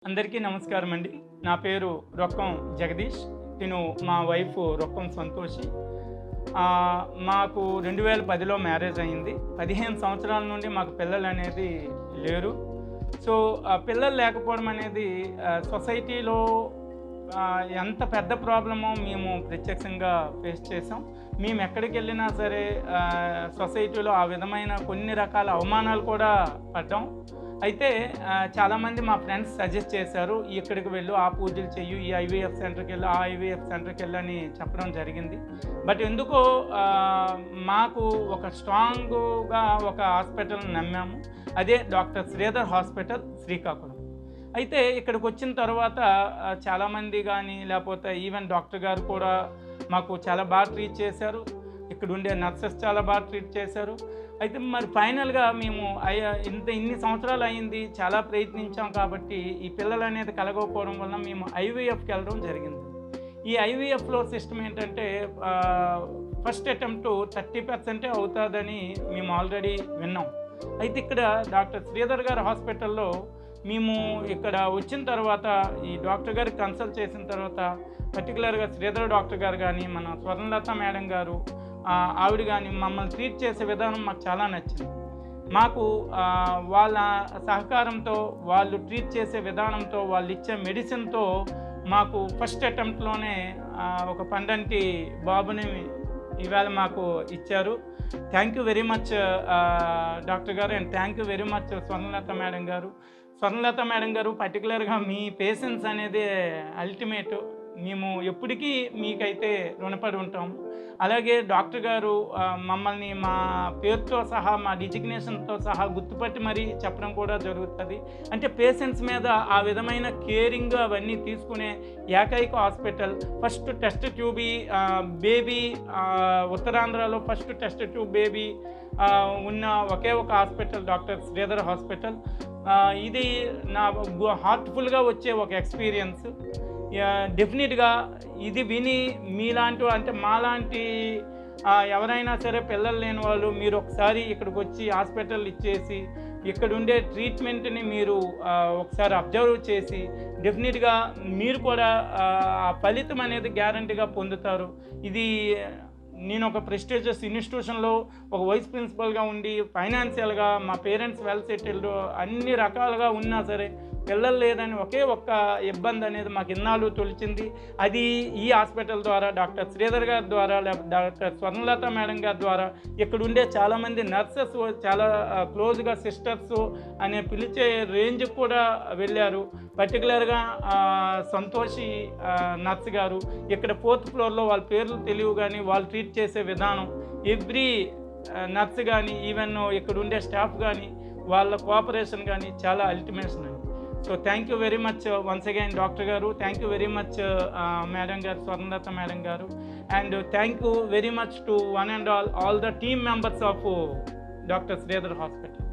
అందరికీ నమస్కారం అండి. నా పేరు రొక్కం జగదీష్. నేను మా వైఫ్ రొక్కం సంతోషి. మాకు 2010లో మ్యారేజ్ అయింది. 15 సంవత్సరాల నుండి మాకు పిల్లలు అనేది లేరు. సో పిల్లలు లేకపోవడం అనేది సొసైటీలో ఎంత పెద్ద ప్రాబ్లమో మేము ప్రత్యక్షంగా ఫేస్ చేసాం. మేము ఎక్కడికి వెళ్ళినా సరే సొసైటీలో ఆ విధమైన కొన్ని రకాల అవమానాలు కూడా పడ్డాం. అయితే చాలామంది మా ఫ్రెండ్స్ సజెస్ట్ చేశారు, ఇక్కడికి వెళ్ళు, ఆ పూజలు చెయ్యి, ఈ ఐవీఎఫ్ సెంటర్కి వెళ్ళు, ఆ ఐవీఎఫ్ సెంటర్కి వెళ్ళు అని చెప్పడం జరిగింది. బట్ ఎందుకో మాకు ఒక స్ట్రాంగ్గా ఒక హాస్పిటల్ని నమ్మాము. అదే డాక్టర్ శ్రీధర్ హాస్పిటల్, శ్రీకాకుళం. అయితే ఇక్కడికి వచ్చిన తర్వాత చాలామంది కానీ లేకపోతే ఈవెన్ డాక్టర్ గారు కూడా మాకు చాలా బాగా ట్రీట్ చేశారు. ఇక్కడ ఉండే నర్సెస్ చాలా బాగా ట్రీట్ చేశారు. అయితే మరి ఫైనల్గా మేము ఇన్ని సంవత్సరాలు అయింది, చాలా ప్రయత్నించాం కాబట్టి ఈ పిల్లలు అనేది కలగకపోవడం వలన మేము ఐవీఎఫ్కి వెళ్ళడం జరిగింది. ఈ ఐవీఎఫ్లో సిస్టమ్ ఏంటంటే ఫస్ట్ అటెంప్ట్ 30% అవుతుందని మేము ఆల్రెడీ విన్నాం. అయితే ఇక్కడ డాక్టర్ శ్రీధర్ గారి హాస్పిటల్లో మేము ఇక్కడ వచ్చిన తర్వాత ఈ డాక్టర్ గారికి కన్సల్ట్ చేసిన తర్వాత పర్టికులర్గా శ్రీధర్ డాక్టర్ గారు కానీ మన స్వర్ణలత మేడం గారు ఆవిడ కానీ మమ్మల్ని ట్రీట్ చేసే విధానం మాకు చాలా నచ్చింది. మాకు వాళ్ళ సహకారంతో, వాళ్ళు ట్రీట్ చేసే విధానంతో, వాళ్ళు ఇచ్చే మెడిసిన్తో మాకు ఫస్ట్ అటెంప్ట్లోనే ఒక పండంటి బాబుని ఇవాళ మాకు ఇచ్చారు. Thank you very much doctor గారు, and thank you very much Swarnalatha madam గారు. స్వర్ణలత మేడం గారు పర్టికులర్గా మీ పేషెన్స్ అనేది అల్టిమేట్. మేము ఎప్పటికీ మీకైతే రుణపడి ఉంటాము. అలాగే డాక్టర్ గారు మమ్మల్ని మా పేరుతో సహా, మా డిజిగ్నేషన్తో సహా గుర్తుపట్టి మరీ చెప్పడం కూడా జరుగుతుంది. అంటే పేషెంట్స్ మీద ఆ విధమైన కేరింగ్ అవన్నీ తీసుకునే ఏకైక hospital. First test tube baby ఉత్తరాంధ్రలో ఫస్ట్ టెస్ట్ ట్యూబ్ బేబీ ఉన్న ఒకే ఒక హాస్పిటల్ డాక్టర్ శ్రీధర్ హాస్పిటల్. ఇది నా హార్ట్ఫుల్గా వచ్చే ఒక ఎక్స్పీరియన్స్. డెఫినెట్గా ఇది విని మీలాంటి, అంటే మాలాంటి ఎవరైనా సరే పిల్లలు లేని వాళ్ళు మీరు ఒకసారి ఇక్కడికి వచ్చి హాస్పిటల్ ఇచ్చేసి ఇక్కడ ఉండే ట్రీట్మెంట్ని మీరు ఒకసారి అబ్జర్వ్ చేసి డెఫినెట్గా మీరు కూడా ఆ ఫలితం అనేది గ్యారంటీగా పొందుతారు. ఇది నేను ఒక ప్రెస్టీజియస్ ఇన్స్టిట్యూషన్లో ఒక వైస్ ప్రిన్సిపల్గా ఉండి ఫైనాన్షియల్గా మా పేరెంట్స్ వెల్ సెటిల్డ్ అన్ని రకాలుగా ఉన్నా సరే పిల్లలు లేదని ఒకే ఒక్క ఇబ్బంది అనేది మాకు ఇన్నాళ్ళు తొలిచింది. అది ఈ హాస్పిటల్ ద్వారా, డాక్టర్ శ్రీధర్ గారి ద్వారా, డాక్టర్ స్వర్ణలత మేడం గారి ద్వారా, ఇక్కడ ఉండే చాలామంది నర్సెస్ చాలా క్లోజ్గా సిస్టర్స్ అనే పిలిచే రేంజ్కి కూడా వెళ్ళారు. పర్టికులర్గా సంతోషి నర్స్ గారు ఇక్కడ 4th ఫ్లోర్లో వాళ్ళ పేర్లు తెలియవు కానీ వాళ్ళు ట్రీట్ చేసే విధానం, ఎవ్రీ నర్స్ కానీ ఈవెన్ ఇక్కడ ఉండే స్టాఫ్ కానీ వాళ్ళ కోఆపరేషన్ కానీ చాలా అల్టిమేషన్ అండి. So thank you very much once again doctor గారు. Thank you very much madam గారు, స్వర్ణలత మేడం గారు. And thank you very much to one and all the team members of doctor Sridhar hospital.